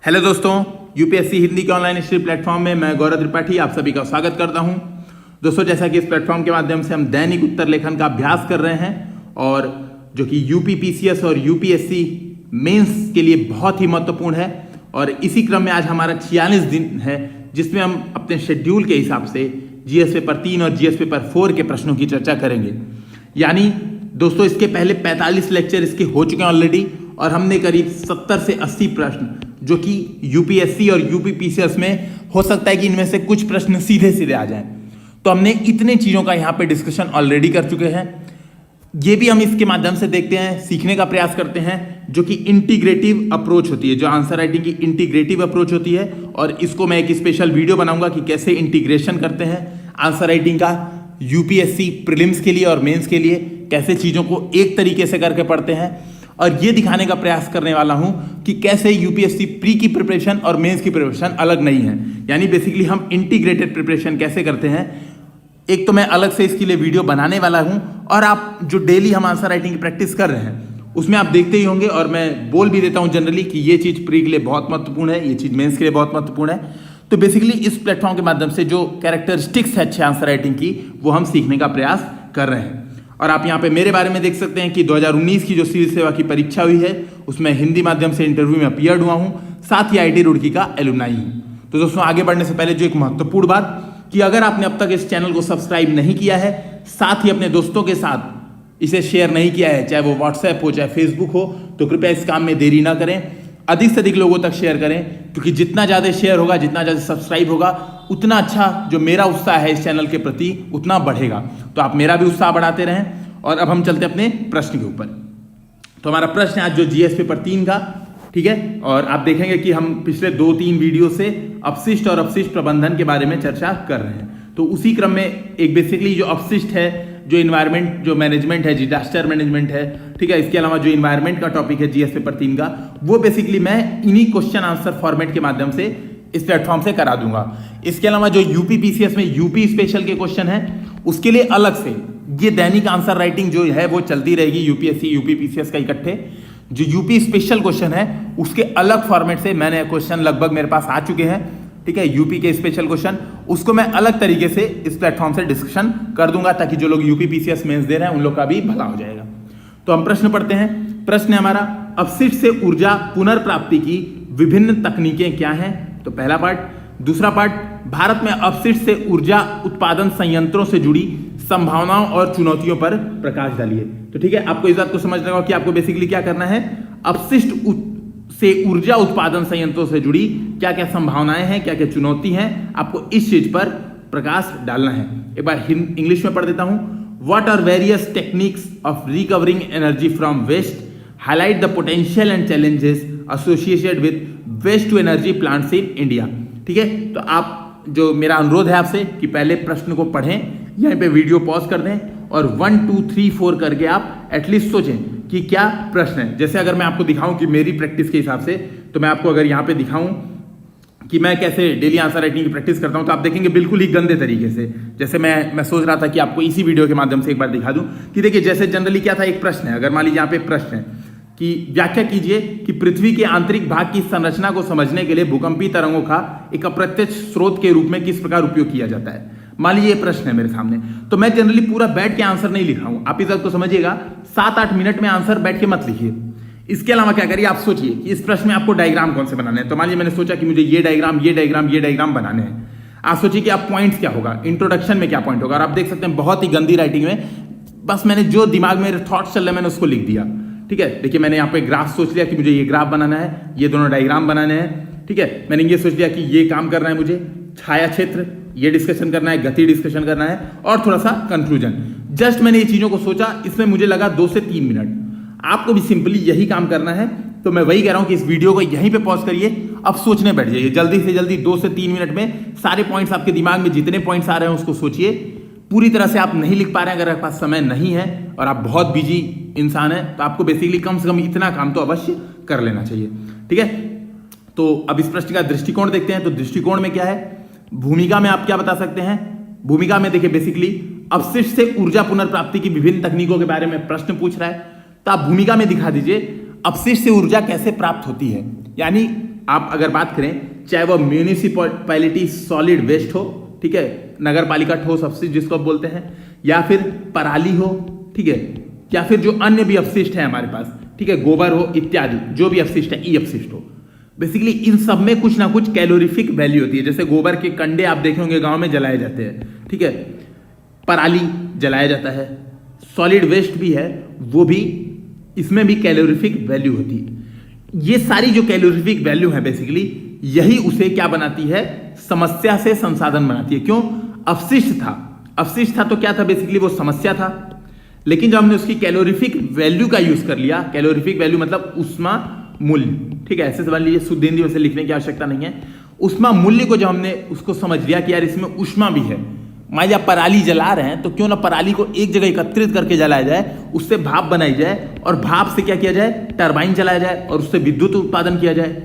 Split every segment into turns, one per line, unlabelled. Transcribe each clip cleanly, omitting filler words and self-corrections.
Hello दोस्तों, UPSC Hindi के online study platform में मैं गौरव त्रिपाठी आप सभी का स्वागत करता हूं। दोस्तों, जैसा कि इस प्लेटफॉर्म के माध्यम से हम दैनिक उत्तर लेखन का अभ्यास कर रहे हैं और जो कि यूपी पीसीएस और यूपीएससी मेंस के लिए बहुत ही महत्वपूर्ण है। और इसी क्रम में आज हमारा 46 दिन है जिसमें हम अपने शेड्यूल के हिसाब से जीएस पेपर 3 और जीएस पेपर 4 के प्रश्नों की चर्चा करेंगे। यानी दोस्तों, इसके पहले 45 लेक्चर इसके हो चुके हैं ऑलरेडी और हमने करीब 70 से 80 प्रश्न जो कि यूपीएससी और यूपी पीसीएस में हो सकता है कि इनमें से कुछ प्रश्न सीधे सीधे आ जाएं, तो हमने इतने चीज़ों का यहाँ पे डिस्कशन ऑलरेडी कर चुके हैं। ये भी हम इसके माध्यम से देखते हैं, सीखने का प्रयास करते हैं, जो कि इंटीग्रेटिव अप्रोच होती है, जो आंसर राइटिंग की इंटीग्रेटिव अप्रोच होती है। और इसको मैं एक स्पेशल वीडियो बनाऊंगा कि कैसे इंटीग्रेशन करते हैं आंसर राइटिंग का यूपीएससी प्रीलिम्स के लिए और मेंस के लिए, कैसे चीज़ों को एक तरीके से करके पढ़ते हैं। और ये दिखाने का प्रयास करने वाला हूं कि कैसे यूपीएससी प्री की प्रिपरेशन और मेंस की प्रिपरेशन अलग नहीं है। यानी बेसिकली हम इंटीग्रेटेड प्रिपरेशन कैसे करते हैं, एक तो मैं अलग से इसके लिए वीडियो बनाने वाला हूं और आप जो डेली हम आंसर राइटिंग की प्रैक्टिस कर रहे हैं उसमें आप देखते ही होंगे। और मैं बोल भी देता हूं जनरली कि ये चीज़ प्री के लिए बहुत महत्वपूर्ण है, ये चीज़ मेंस के लिए बहुत महत्वपूर्ण है। तो बेसिकली इस प्लेटफॉर्म के माध्यम से जो कैरेक्टरिस्टिक्स है अच्छे आंसर राइटिंग की, वो हम सीखने का प्रयास कर रहे हैं। और आप यहाँ पे मेरे बारे में देख सकते हैं कि 2019 की जो सिविल सेवा की परीक्षा हुई है उसमें हिंदी माध्यम से इंटरव्यू में अपीयर्ड हुआ हूँ, साथ ही आईआईटी रुड़की का एलुमनाई हूँ। तो दोस्तों, आगे बढ़ने से पहले जो एक महत्वपूर्ण बात कि अगर आपने अब तक इस चैनल को सब्सक्राइब नहीं किया है, साथ ही अपने दोस्तों के साथ इसे शेयर नहीं किया है, चाहे वो व्हाट्सएप हो चाहे फेसबुक हो, तो कृपया इस काम में देरी ना करें, अधिक से अधिक लोगों तक शेयर करें, क्योंकि जितना ज़्यादा शेयर होगा, जितना ज़्यादा सब्सक्राइब होगा, उतना अच्छा जो मेरा उत्साह है इस चैनल के प्रति उतना बढ़ेगा। तो आप मेरा भी उत्साह बढ़ाते रहें। और अब हम चलते हैं अपने प्रश्न के ऊपर। तो हमारा प्रश्न है आज जो जीएस पेपर 3 का, ठीक है। और आप देखेंगे कि हम पिछले 2-3 वीडियो से अपशिष्ट और अपशिष्ट प्रबंधन के बारे में चर्चा कर रहे हैं। तो उसी क्रम में एक बेसिकली जो अपशिष्ट है, जो इन्वायरमेंट जो मैनेजमेंट है, डिजास्टर मैनेजमेंट है, ठीक है, इसके अलावा जो इन्वायरमेंट का टॉपिक है जीएस पेपर 3 का, वो बेसिकली मैं इन्हीं क्वेश्चन आंसर फॉर्मेट के माध्यम से इस प्लेटफॉर्म से करा दूंगा। इसके अलावा जो यूपी पीसीएस में यूपी स्पेशल के क्वेश्चन है उसके लिए अलग से ये दैनिक आंसर राइटिंग जो है वो चलती रहेगी, यूपीएससी यूपी पीसीएस का इकट्ठे। जो यूपी स्पेशल क्वेश्चन है उसके अलग फॉर्मेट से मैंने क्वेश्चन लगभग मेरे पास आ चुके हैं, ठीक है, यूपी के स्पेशल क्वेश्चन, उसको मैं अलग तरीके से इस प्लेटफॉर्म से डिस्कशन कर दूंगा ताकि जो लोग यूपी पीसीएस मेंस दे रहे हैं उन लोग का भी भला हो जाएगा। तो हम प्रश्न पढ़ते हैं। प्रश्न है हमारा, अपशिष्ट से ऊर्जा पुनर्प्राप्ति की विभिन्न तकनीकें क्या हैं। तो पहला पार्ट। दूसरा पार्ट, भारत में अपशिष्ट से ऊर्जा उत्पादन संयंत्रों से जुड़ी संभावनाओं और चुनौतियों पर प्रकाश डालिए। तो ठीक है, आपको इस बात को समझना होगा कि आपको बेसिकली क्या करना है, अपशिष्ट से ऊर्जा उत्पादन संयंत्रों से जुड़ी क्या क्या संभावनाएं हैं, क्या क्या चुनौती हैं, आपको इस चीज पर प्रकाश डालना है। एक बार इंग्लिश में पढ़ देता हूं। What are various techniques of recovering energy from waste, highlight the potential and challenges associated with waste to energy plants in India. ठीक है, तो आप जो मेरा अनुरोध है आपसे कि पहले प्रश्न को पढ़ें, यहीं पे वीडियो पॉज कर दें और 1 2 3 4 करके आप एटलीस्ट सोचें कि क्या प्रश्न है। जैसे अगर मैं आपको दिखाऊं कि मेरी प्रैक्टिस के हिसाब से, तो मैं आपको अगर यहाँ पे दिखाऊं कि मैं कैसे डेली आंसर राइटिंग की प्रैक्टिस करता हूं, तो आप देखेंगे बिल्कुल ही गंदे तरीके से। जैसे मैं सोच रहा था कि आपको इसी वीडियो के माध्यम से एक बार दिखा दूं कि देखिए, जैसे जनरली क्या था, एक प्रश्न है, अगर मान लीजिए यहाँ पे प्रश्न है कि व्याख्या कीजिए कि पृथ्वी के आंतरिक भाग की संरचना को समझने के लिए भूकंपीय तरंगों का एक अप्रत्यक्ष स्रोत के रूप में किस प्रकार उपयोग किया जाता है। मान लीजिए ये प्रश्न है मेरे सामने, तो मैं जनरली पूरा बैठ के आंसर नहीं लिख रहा हूं, आप इस बात को समझिएगा, 7-8 मिनट में आंसर बैठ के मत लिखिए। इसके अलावा क्या करिए, आप सोचिए कि इस प्रश्न में आपको डायग्राम कौन से बनाने हैं। तो मान लीजिए मैंने सोचा कि मुझे ये डायग्राम ये डायग्राम ये डायग्राम बनाने हैं। आप सोचिए कि आप पॉइंट्स क्या होगा, इंट्रोडक्शन में क्या पॉइंट होगा। और आप देख सकते हैं बहुत ही गंदी राइटिंग में बस मैंने जो दिमाग में थॉट्स चल रहे हैं मैंने उसको लिख दिया। ठीक है, देखिए मैंने यहाँ पे ग्राफ सोच लिया कि मुझे ये ग्राफ बनाना है, ये दोनों डायग्राम बनाने हैं। ठीक है, मैंने ये सोच लिया कि ये काम करना है मुझे, छाया क्षेत्र ये डिस्कशन करना है, गति डिस्कशन करना है और थोड़ा सा कंक्लूजन। जस्ट मैंने ये चीजों को सोचा, इसमें मुझे लगा 2 से 3 मिनट। आपको भी सिंपली यही काम करना है। तो मैं वही कह रहा हूं कि इस वीडियो को यहीं पे पॉज करिए, अब सोचने बैठ जाइए जल्दी से जल्दी। 2 से 3 मिनट में सारे पॉइंट्स आपके दिमाग में जितने पॉइंट्स आ रहे हैं उसको सोचिए। पूरी तरह से आप नहीं लिख पा रहे हैं, अगर आपके पास समय नहीं है और आप बहुत बिजी इंसान है, तो आपको बेसिकली कम से कम इतना काम तो अवश्य कर लेना चाहिए। ठीक है, तो अब इस प्रश्न का दृष्टिकोण देखते हैं। तो दृष्टिकोण में क्या है, भूमिका में आप क्या बता सकते हैं। भूमिका में देखिए बेसिकली अपशिष्ट से ऊर्जा पुनर्प्राप्ति की विभिन्न तकनीकों के बारे में प्रश्न पूछ रहा है, तो आप भूमिका में दिखा दीजिए अपशिष्ट से ऊर्जा कैसे प्राप्त होती है। यानी आप अगर बात करें, चाहे वो म्यूनिसिपैलिटी सॉलिड वेस्ट हो, ठीक है, नगर पालिका ठोस अपशिष्ट जिसको आप बोलते हैं, या फिर पराली हो, ठीक है, या फिर जो अन्य भी अपशिष्ट है हमारे पास, ठीक है, गोबर हो इत्यादि, जो भी अपशिष्ट है, ई अपशिष्ट हो, बेसिकली इन सब में कुछ ना कुछ कैलोरीफिक वैल्यू होती है। जैसे गोबर के कंडे आप देखे होंगे गांव में जलाए जाते हैं, ठीक है, पराली जलाया जाता है, सॉलिड वेस्ट भी है, वो भी, इसमें भी कैलोरीफिक वैल्यू होती है। ये सारी जो कैलोरीफिक वैल्यू है बेसिकली यही उसे क्या बनाती है, समस्या से संसाधन बनाती है। क्यों? अपशिष्ट था तो क्या था, बेसिकली वो समस्या था, लेकिन जब हमने उसकी कैलोरीफिक वैल्यू का यूज कर लिया, कैलोरीफिक वैल्यू मतलब ऊष्मा मूल्य, ठीक है, ऐसे समझ लीजिए, शुद्ध हिंदी में से लिखने की आवश्यकता नहीं है। ऊष्मा मूल्य को जब हमने उसको समझ लिया कि यार इसमें ऊष्मा भी है, मान लिया पराली जला रहे हैं तो क्यों ना पराली को एक जगह एकत्रित करके जलाया जाए, उससे भाप बनाई जाए और भाप से क्या किया जाए, टरबाइन चलाया जाए और उससे विद्युत उत्पादन किया जाए।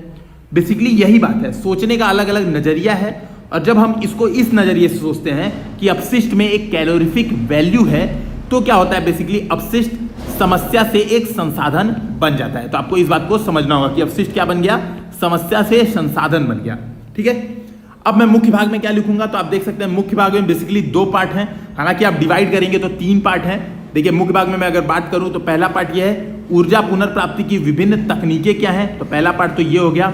बेसिकली यही बात है, सोचने का अलग अलग नजरिया है। और जब हम इसको इस नजरिए से सोचते हैं कि अपशिष्ट में एक कैलोरीफिक वैल्यू है, तो क्या होता है, बेसिकली अपशिष्ट समस्या से एक संसाधन बन जाता है। तो आपको इस बात को समझना होगा कि अपशिष्ट क्या बन गया, समस्या से संसाधन बन गया, ठीक है। अब मैं मुख्य भाग में क्या लिखूंगा, तो आप देख सकते हैं मुख्य भाग में बेसिकली 2 पार्ट हैं, हालांकि आप डिवाइड करेंगे तो 3 पार्ट हैं। देखिए मुख्य भाग में मैं अगर बात करूं तो पहला पार्ट यह है, ऊर्जा पुनर्प्राप्ति की विभिन्न तकनीकें क्या हैं, तो पहला पार्ट तो ये हो गया।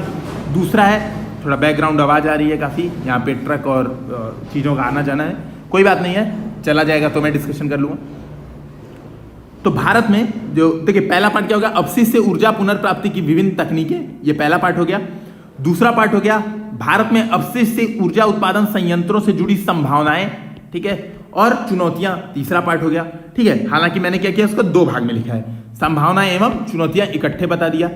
दूसरा है, थोड़ा बैकग्राउंड आवाज आ रही है काफी, यहाँ पे ट्रक और चीजों का आना जाना है, कोई बात नहीं है, चला जाएगा तो मैं डिस्कशन कर लूंगा। तो भारत में जो देखिए पहला पार्ट क्या हो गया, अपशिष्ट से ऊर्जा पुनर्प्राप्ति की विभिन्न तकनीकें, ये पहला पार्ट हो गया। दूसरा पार्ट हो गया, भारत में अपशिष्ट से ऊर्जा उत्पादन संयंत्रों से जुड़ी संभावनाएं, ठीक है, और चुनौतियां, तीसरा पार्ट हो गया, ठीक है। हालांकि मैंने क्या किया, उसको 2 भाग में लिखा है, संभावनाएं एवं चुनौतियां इकट्ठे बता दिया।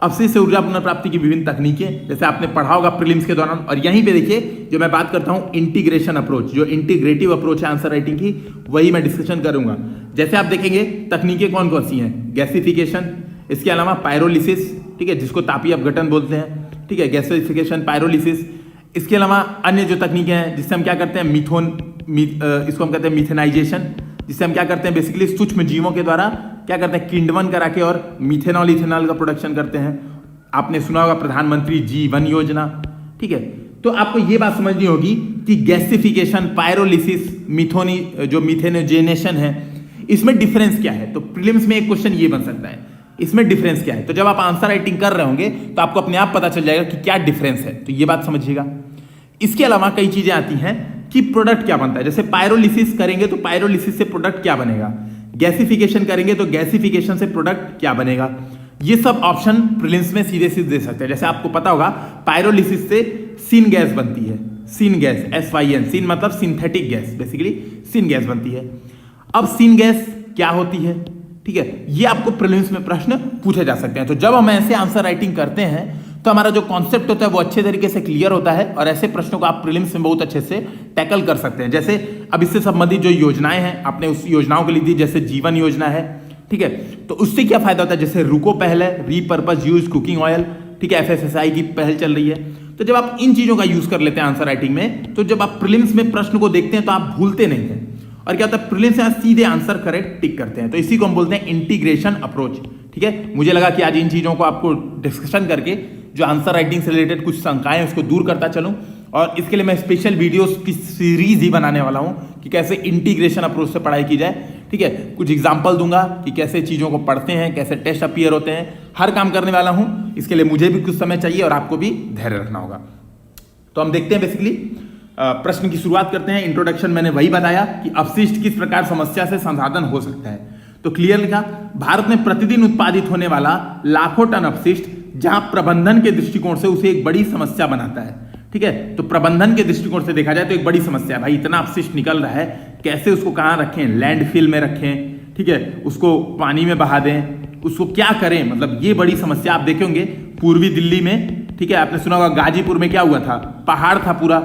अपशिष्ट से ऊर्जा पुनर्प्राप्ति की विभिन्न तकनीकें, जैसे आपने पढ़ा होगा प्रीलिम्स के दौरान। और यहीं पे देखिए जो मैं बात करता हूं इंटीग्रेशन अप्रोच, जो इंटीग्रेटिव अप्रोच है आंसर राइटिंग की, वही मैं डिस्कशन करूंगा। जैसे आप देखेंगे तकनीकें कौन कौन सी हैं, गैसिफिकेशन, इसके अलावा पायरोलिसिस, ठीक है, जिसको तापीय अपघटन बोलते हैं, ठीक है, गैसिफिकेशन, पायरोलिसिस। इसके अलावा अन्य जो तकनीकें हैं जिससे हम क्या करते हैं, इसको हम कहते हैं मिथेनाइजेशन, जिससे हम क्या करते हैं, बेसिकली सूक्ष्म जीवों के द्वारा क्या करते हैं, किण्वन करा के और मिथेनॉल इथेनॉल का प्रोडक्शन करते हैं। आपने सुना होगा प्रधानमंत्री जीवन योजना, ठीक है। तो आपको ये बात समझनी होगी कि गैसिफिकेशन, पायरोलिसिस, मिथेनोजेनेशन है, इसमें डिफरेंस क्या है। तो प्रीलिम्स में एक क्वेश्चन ये बन सकता है, इसमें डिफरेंस क्या है। तो जब आप आंसर राइटिंग कर रहे होंगे तो आपको अपने आप पता चल जाएगा कि क्या डिफरेंस है, तो ये बात समझिएगा। इसके अलावा कई चीजें आती हैं कि प्रोडक्ट क्या बनता है, जैसे पायरोलिसिस करेंगे तो पायरोलिसिस से प्रोडक्ट क्या बनेगा, गैसिफिकेशन करेंगे तो गैसिफिकेशन से प्रोडक्ट क्या बनेगा। ये सब ऑप्शन प्रीलिम्स में सीधे सीधे दे सकते हैं। जैसे आपको पता होगा पायरोलिसिस से सिन गैस बनती है, सिन गैस, SYN, सिन मतलब synthetic gas, basically syn gas बनती है। अब सिन गैस क्या होती है, ठीक है, ये आपको प्रीलिम्स में प्रश्न पूछे जा सकते हैं। तो जब हम ऐसे आंसर राइटिंग करते हैं तो हमारा जो कॉन्सेप्ट होता है वो अच्छे तरीके से क्लियर होता है और ऐसे प्रश्नों को आप प्रीलिम्स में बहुत अच्छे से टैकल कर सकते हैं। जैसे अब इससे संबंधित जो योजनाएं हैं आपने उस योजनाओं को लिख दी, जैसे जीवन योजना है, ठीक है, तो उससे क्या फायदा होता है, जैसे रुको पहल है, रीपर्पज यूज कुकिंग ऑयल, ठीक है, FSSAI की पहल चल रही है। तो जब आप इन चीजों का यूज कर लेते हैं आंसर राइटिंग में, तो जब आप प्रीलिम्स में प्रश्न को देखते हैं तो आप भूलते नहीं हैं और क्या होता है, प्रीलिम्स में सीधे आंसर करेक्ट टिक करते हैं। तो इसी को हम बोलते हैं इंटीग्रेशन अप्रोच, ठीक है। मुझे लगा कि आज इन चीजों को आपको डिस्कशन करके जो आंसर राइटिंग से रिलेटेड कुछ शंकाएं उसको दूर करता चलूं, और इसके लिए मैं स्पेशल वीडियोस की सीरीज ही बनाने वाला हूं कि कैसे इंटीग्रेशन अप्रोच से पढ़ाई की जाए, ठीक है। कुछ एग्जांपल दूंगा कि कैसे चीजों को पढ़ते हैं, कैसे टेस्ट अपीयर होते हैं, हर काम करने वाला हूं। इसके लिए मुझे भी कुछ समय चाहिए और आपको भी धैर्य रखना होगा। तो हम देखते हैं, बेसिकली प्रश्न की शुरुआत करते हैं। इंट्रोडक्शन मैंने वही बताया कि अपशिष्ट किस प्रकार समस्या से संसाधन हो सकता है। तो क्लियर लिखा, भारत में प्रतिदिन उत्पादित होने वाला लाखों टन अपशिष्ट जहां प्रबंधन के दृष्टिकोण से उसे एक बड़ी समस्या बनाता है, ठीक है। तो प्रबंधन के दृष्टिकोण से देखा जाए तो एक बड़ी समस्या है, भाई इतना अपशिष्ट निकल रहा है, कैसे उसको कहां रखें, लैंडफिल में रखें, ठीक है, उसको पानी में बहा दें, उसको क्या करें, मतलब ये बड़ी समस्या। आप देखे होंगे पूर्वी दिल्ली में, ठीक है, आपने सुना होगा गाजीपुर में क्या हुआ था, पहाड़ था पूरा,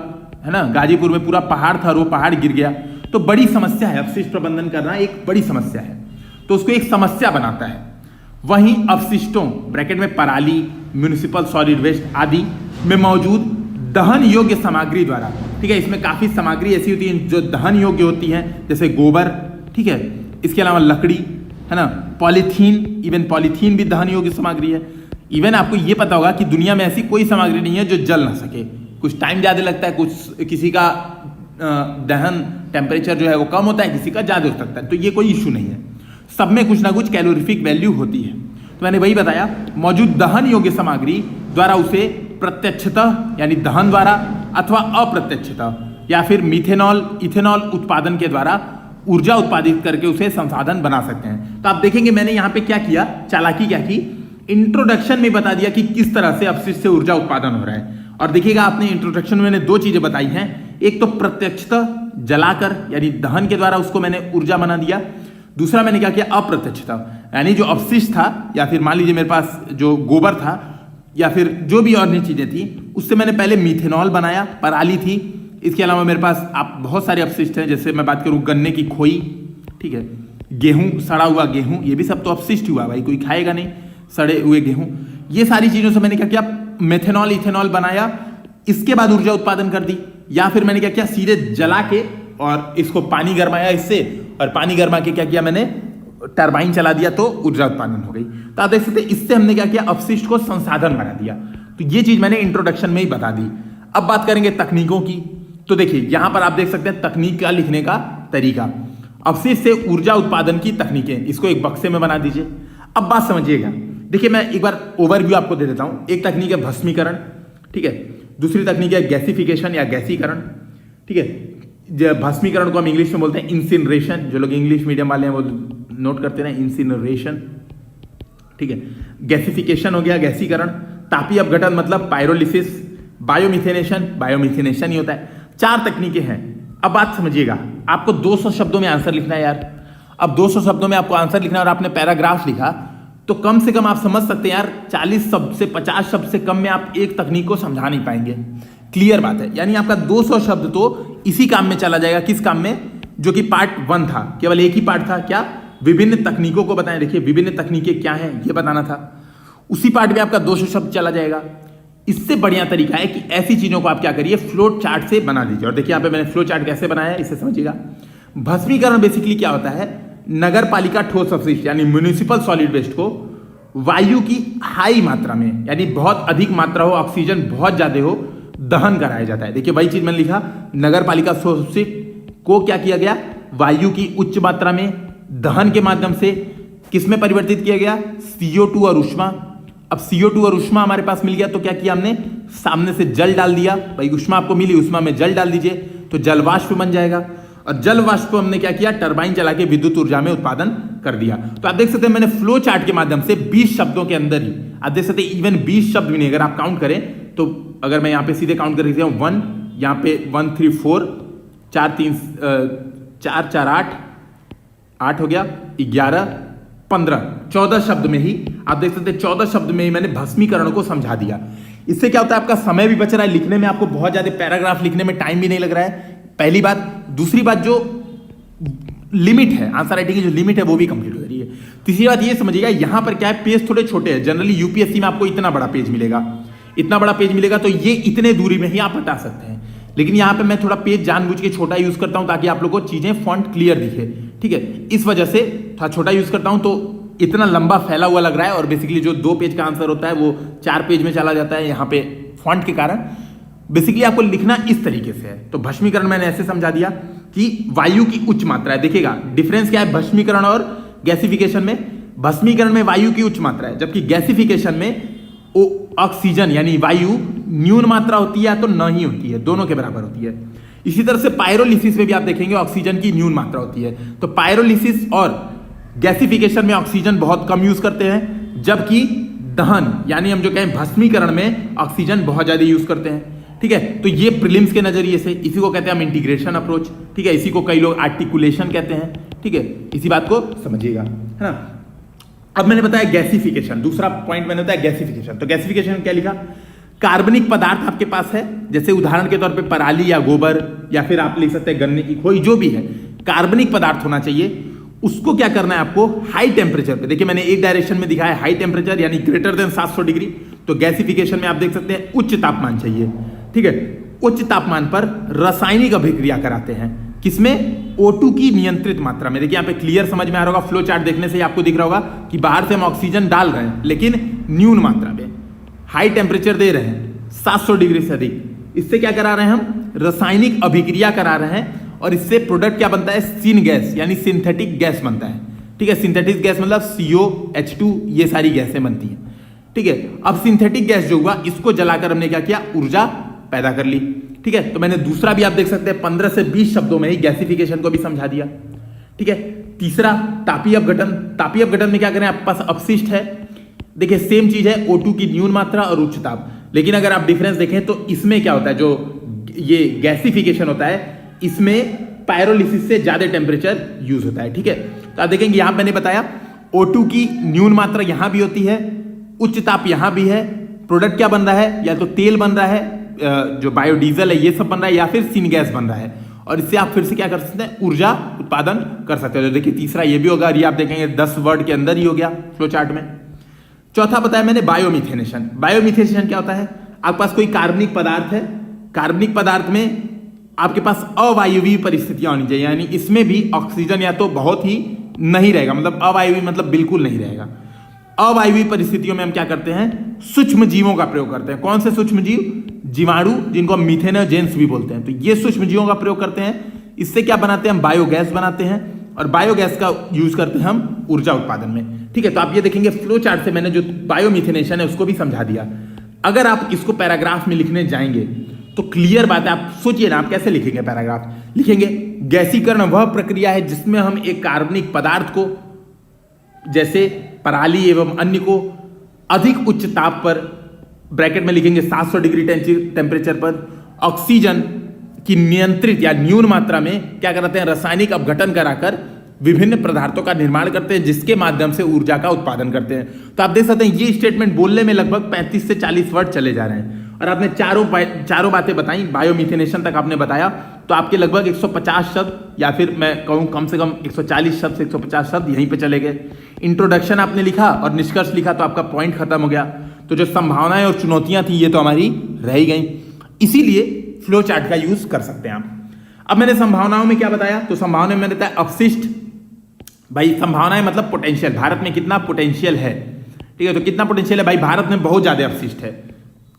है ना, गाजीपुर में पूरा पहाड़ था और वो पहाड़ गिर गया। तो बड़ी समस्या है, अपशिष्ट प्रबंधन करना एक बड़ी समस्या है, तो उसको एक समस्या बनाता है। वहीं अवशिष्टों ब्रैकेट में पराली, म्युनिसिपल सॉलिड वेस्ट आदि में मौजूद दहन योग्य सामग्री द्वारा, ठीक है, इसमें काफी सामग्री ऐसी होती है जो दहन योग्य होती है, जैसे गोबर, ठीक है, इसके अलावा लकड़ी, है ना, पॉलीथीन, इवन पॉलीथीन भी दहन योग्य सामग्री है। इवन आपको ये पता होगा कि दुनिया में ऐसी कोई सामग्री नहीं है जो जल ना सके। कुछ टाइम ज़्यादा लगता है, कुछ किसी का दहन टेम्परेचर जो है वो कम होता है, किसी का ज़्यादा हो सकता है, तो ये कोई इशू नहीं है। सब में कुछ ना कुछ कैलोरीफिक वैल्यू होती है। तो मैंने वही बताया, मौजूद दहन योग्य सामग्री द्वारा उसे प्रत्यक्षतः यानी दहन द्वारा अथवा अप्रत्यक्षतः या फिर मिथेनॉल इथेनॉल उत्पादन के द्वारा ऊर्जा उत्पादित करके उसे संसाधन बना सकते हैं। तो आप देखेंगे मैंने यहाँ पे क्या किया, चालाकी क्या की, इंट्रोडक्शन में बता दिया कि किस तरह से अपशिष्ट से ऊर्जा उत्पादन हो रहा है। और देखिएगा आपने इंट्रोडक्शन में मैंने दो चीजें बताई हैं, एक तो प्रत्यक्षतः जलाकर यानी दहन के द्वारा उसको मैंने ऊर्जा बना दिया, दूसरा मैंने क्या किया अप्रत्यक्षतः यानी जो अपशिष्ट था या फिर मान लीजिए मेरे पास जो गोबर था या फिर जो भी अन्य चीजें थी उससे मैंने पहले मिथेनॉल बनाया, पराली थी। इसके अलावा मेरे पास आप बहुत सारे अपशिष्ट हैं, जैसे मैं बात करूं गन्ने की खोई, ठीक है, गेहूं, सड़ा हुआ गेहूं, ये भी सब तो अपशिष्ट हुआ भाई, कोई खाएगा नहीं सड़े हुए गेहूं। ये सारी चीजों से मैंने क्या किया, मेथेनॉल इथेनॉल बनाया, इसके बाद ऊर्जा उत्पादन कर दी। या फिर मैंने क्या किया, सीधे जला के और इसको पानी गर्माया इससे, और पानी गर्मा के क्या किया मैंने, टरबाइन चला दिया, तो ऊर्जा उत्पादन हो गई। तो आप देख सकते हैं इससे हमने क्या किया, अपशिष्ट को संसाधन बना दिया। तो ये चीज मैंने इंट्रोडक्शन में ही बता दी। अब बात करेंगे तकनीकों की। तो देखिए यहां पर आप देख सकते हैं तकनीक का लिखने का तरीका, अपशिष्ट से ऊर्जा उत्पादन की तकनीकें, इसको एक बक्से में बना दीजिए। अब बात समझिएगा, देखिए मैं एक बार ओवरव्यू आपको दे देता हूं। एक तकनीक है भस्मीकरण, ठीक है, दूसरी तकनीक है गैसिफिकेशन या गैसीकरण, ठीक है। भस्मीकरण को हम इंग्लिश में बोलते हैं इंसिनरेशन, जो लोग इंग्लिश मीडियम वाले हैं वो नोट करते हैं इंसिनरेशन, ठीक है। गैसिफिकेशन हो गया गैसीकरण, तापीय अपघटन मतलब पायरोलिसिस, बायोमिथेनेशन, बायोमिथेनेशन ही होता है। 4 तकनीकें हैं। अब बात समझिएगा, आपको 200 शब्दों में आंसर लिखना है यार। अब 200 शब्दों में आपको आंसर लिखना और आपने पैराग्राफ लिखा, तो कम से कम आप समझ सकते हैं यार 40 शब्द से 50 शब्द से कम में आप एक तकनीक को समझा नहीं पाएंगे। क्लियर बात है, यानी आपका 200 शब्द तो इसी काम में चला जाएगा। किस काम में, जो कि पार्ट 1 था, केवल एक ही पार्ट था, क्या, विभिन्न तकनीकों को बताएं। देखिए विभिन्न तकनीकें क्या हैं ये बताना था, उसी पार्ट में आपका 200 शब्द चला जाएगा। इससे बढ़िया तरीका है कि ऐसी चीजों को आप क्या करिए, फ्लो चार्ट से बना दीजिए। और देखिए यहाँ पे मैंने फ्लो चार्ट कैसे बनाया है, इसे समझिएगा। भस्मीकरण बेसिकली क्या होता है, नगर पालिका ठोस अपशिष्ट यानी म्युनिसिपल सॉलिड वेस्ट को वायु की हाई मात्रा में यानी बहुत अधिक मात्रा हो, ऑक्सीजन बहुत ज्यादा हो, दहन कराया जाता है। देखिए वही चीज मैंने लिखा, नगर पालिका ठोस अपशिष्ट को क्या किया गया, वायु की उच्च मात्रा में दहन के माध्यम से किसमें परिवर्तित किया गया, CO2 और ऊष्मा। अब CO2 और ऊष्मा हमारे पास मिल गया, तो क्या किया हमने, सामने से जल डाल दिया। भाई ऊष्मा आपको मिली, ऊष्मा में जल डाल दीजिए तो जल वाष्प बन जाएगा। और जल वाष्प को हमने क्या किया, टरबाइन चला के विद्युत ऊर्जा में उत्पादन कर दिया। तो आप देख सकते हैं मैंने फ्लो चार्ट के माध्यम से 20 शब्दों के अंदर ही, आप देख सकते हैं इवन 20 शब्द भी नहीं, अगर आप काउंट करें तो, अगर मैं यहाँ पे सीधे काउंट करके 1, यहाँ पे 1 3 4 4 3 4 4 8 हो गया, 11 15 14 शब्द में ही आप देख सकते हैं, 14 शब्द में ही मैंने भस्मीकरण को समझा दिया। इससे क्या होता है, आपका समय भी बच रहा है, लिखने में आपको बहुत ज्यादा पैराग्राफ लिखने में टाइम भी नहीं लग रहा है, पहली बात। दूसरी बात, जो लिमिट है आंसर राइटिंग की, जो लिमिट है वो भी कंप्लीट हो रही है। तीसरी बात ये समझिएगा, यहां पर क्या है, पेज थोड़े छोटे हैं। जनरली यूपीएससी में आपको इतना बड़ा पेज मिलेगा, इतना बड़ा पेज मिलेगा, तो ये इतने दूरी में ही आप हटा सकते हैं। लेकिन यहां पे मैं थोड़ा पेज जानबूझ के छोटा यूज करता हूं ताकि आप लोगों को चीजें फॉन्ट क्लियर दिखे, ठीक है। इस वजह से थोड़ा छोटा यूज करता हूं, तो इतना लंबा फैला हुआ लग रहा है, और बेसिकली जो 2 पेज का आंसर होता है वो 4 पेज में चला जाता है यहाँ पे फॉन्ट के कारण। बेसिकली आपको लिखना इस तरीके से है। तो भस्मीकरण मैंने ऐसे समझा दिया कि वायु की उच्च मात्रा है। देखिएगा डिफरेंस क्या है भस्मीकरण और गैसिफिकेशन में। भस्मीकरण में वायु की उच्च मात्रा है, जबकि गैसिफिकेशन में ऑक्सीजन यानी वायु न्यून मात्रा होती है या तो नहीं होती है, दोनों के बराबर होती है। इसी तरह से पायरोलिसिस में भी आप देखेंगे ऑक्सीजन की न्यून मात्रा होती है। तो पायरोलिसिस और गैसिफिकेशन में ऑक्सीजन बहुत कम यूज करते हैं, जबकि दहन यानी हम जो कहें भस्मीकरण में ऑक्सीजन बहुत ज्यादा यूज करते हैं, ठीक है। तो ये प्रीलिम्स के नजरिए से, इसी को कहते हैं हम इंटीग्रेशन अप्रोच, ठीक है। इसी को कई लोग आर्टिकुलेशन कहते हैं, ठीक है। इसी बात को समझिएगा, है ना। अब मैंने बताया गैसिफिकेशन, दूसरा पॉइंट मैंने बताया गैसिफिकेशन। तो गैसिफिकेशन में क्या लिखा, कार्बनिक पदार्थ आपके पास है, जैसे उदाहरण के तौर पे पराली या गोबर, या फिर आप लिख सकते हैं गन्ने की खोई, जो भी है कार्बनिक पदार्थ होना चाहिए। उसको क्या करना है आपको, हाई टेम्परेचर पे। देखिए मैंने एक डायरेक्शन में दिखाया हाई टेम्परेचर यानी ग्रेटर देन 700 डिग्री। तो गैसिफिकेशन में आप देख सकते हैं उच्च तापमान चाहिए, ठीक है। उच्च तापमान पर रासायनिक अभिक्रिया कराते हैं, किसमें? O2 की नियंत्रित मात्रा में। देखिए यहाँ पे क्लियर समझ में आ रहा होगा, फ्लो चार्ट देखने से ही आपको दिख रहा होगा कि बाहर से हम ऑक्सीजन डाल रहे हैं लेकिन न्यून मात्रा में, हाई टेम्परेचर दे रहे हैं 700 डिग्री से अधिक। इससे क्या करा रहे हैं हम? रासायनिक अभिक्रिया करा रहे हैं और इससे प्रोडक्ट क्या बनता है? सिन गैस यानी सिंथेटिक गैस बनता है। ठीक है, सिंथेटिक गैस मतलब CO, H2 ये सारी गैसें बनती हैं। ठीक है, अब सिंथेटिक गैस जो हुआ इसको जलाकर हमने क्या किया? ऊर्जा पैदा कर ली। ठीक है, तो मैंने दूसरा भी आप देख सकते हैं 15 से 20 शब्दों में ही गैसिफिकेशन को भी समझा दिया। ठीक है, तीसरा तापीय अपघटन। तापीय अपघटन में क्या करें? आपके पास अपशिष्ट है, देखिए सेम चीज है, O2 की न्यून मात्रा और उच्च ताप, लेकिन अगर आप डिफरेंस देखें तो इसमें क्या होता है, जो ये गैसिफिकेशन होता है इसमें पायरोलिसिस से ज्यादा टेम्परेचर यूज होता है। ठीक है, तो आप देखेंगे यहां मैंने बताया O2 की न्यून मात्रा यहां भी होती है, उच्च ताप यहां भी है, प्रोडक्ट क्या बन रहा है? या तो तेल बन रहा है, जो बायोडीजल है ये सब बन रहा है, या फिर सिन गैस बन रहा है, और इससे आप फिर से क्या कर सकते हैं? ऊर्जा उत्पादन कर सकते हैं। तो देखिए तीसरा ये भी होगा, और ये आप देखेंगे 10 वर्ड के अंदर ही हो गया फ्लो चार्ट में। चौथा बताया मैंने बायोमिथेनेशन। बायोमिथेनेशन क्या होता है? आपके पास कोई कार्बनिक पदार्थ है, कार्बनिक पदार्थ में आपके पास अवायवीय परिस्थितियां होनी चाहिए, यानी इसमें भी ऑक्सीजन या तो बहुत ही नहीं रहेगा, मतलब अवायवीय मतलब बिल्कुल नहीं रहेगा। अवायवीय परिस्थितियों में हम क्या करते हैं? सूक्ष्म जीवों का प्रयोग करते हैं। कौन से सूक्ष्म जीव? जीवाणु, जिनको हम मीथेनोजेंस भी बोलते हैं। तो ये सूक्ष्म जीवों का प्रयोग करते हैं। इससे क्या बनाते हैं? हम बायोगैस बनाते हैं, और बायोगैस का यूज करते हैं हम ऊर्जा उत्पादन में। ठीक है, तो आप ये देखेंगे फ्लो चार्ट से मैंने जो बायोमिथेनेशन है उसको भी समझा दिया। अगर आप इसको पैराग्राफ में लिखने जाएंगे तो क्लियर बात है, आप सोचिए ना आप कैसे लिखेंगे पैराग्राफ? लिखेंगे गैसीकरण वह प्रक्रिया है जिसमें हम एक कार्बनिक पदार्थ को, जैसे पराली एवं अन्य को, अधिक उच्च ताप पर, ब्रैकेट में लिखेंगे 700 डिग्री टेम्परेचर पर, ऑक्सीजन की नियंत्रित या न्यून मात्रा में क्या कराते हैं? रासायनिक अपघटन कराकर विभिन्न पदार्थों का निर्माण करते हैं, जिसके माध्यम से ऊर्जा का उत्पादन करते हैं। तो आप देख सकते हैं ये स्टेटमेंट बोलने में लगभग 35 से 40 वर्ड चले जा रहे हैं, और आपने चारों बातें बताई, बायोमिथेनेशन तक आपने बताया, तो आपके लगभग 150 शब्द या फिर मैं कहूँ कम से कम 140 शब्द से 150 शब्द यहीं पे चले गए। इंट्रोडक्शन आपने लिखा और निष्कर्ष लिखा तो आपका पॉइंट खत्म हो गया। तो जो संभावनाएं और चुनौतियां थी ये तो हमारी रह ही गई, इसीलिए फ्लो चार्ट का यूज कर सकते हैं आप। अब मैंने संभावनाओं में क्या बताया? तो संभावनाएं में बताया अपशिष्ट। भाई संभावनाएं मतलब पोटेंशियल, भारत में कितना पोटेंशियल है। ठीक है, तो कितना पोटेंशियल है भाई? भारत में बहुत ज्यादा अपशिष्ट है,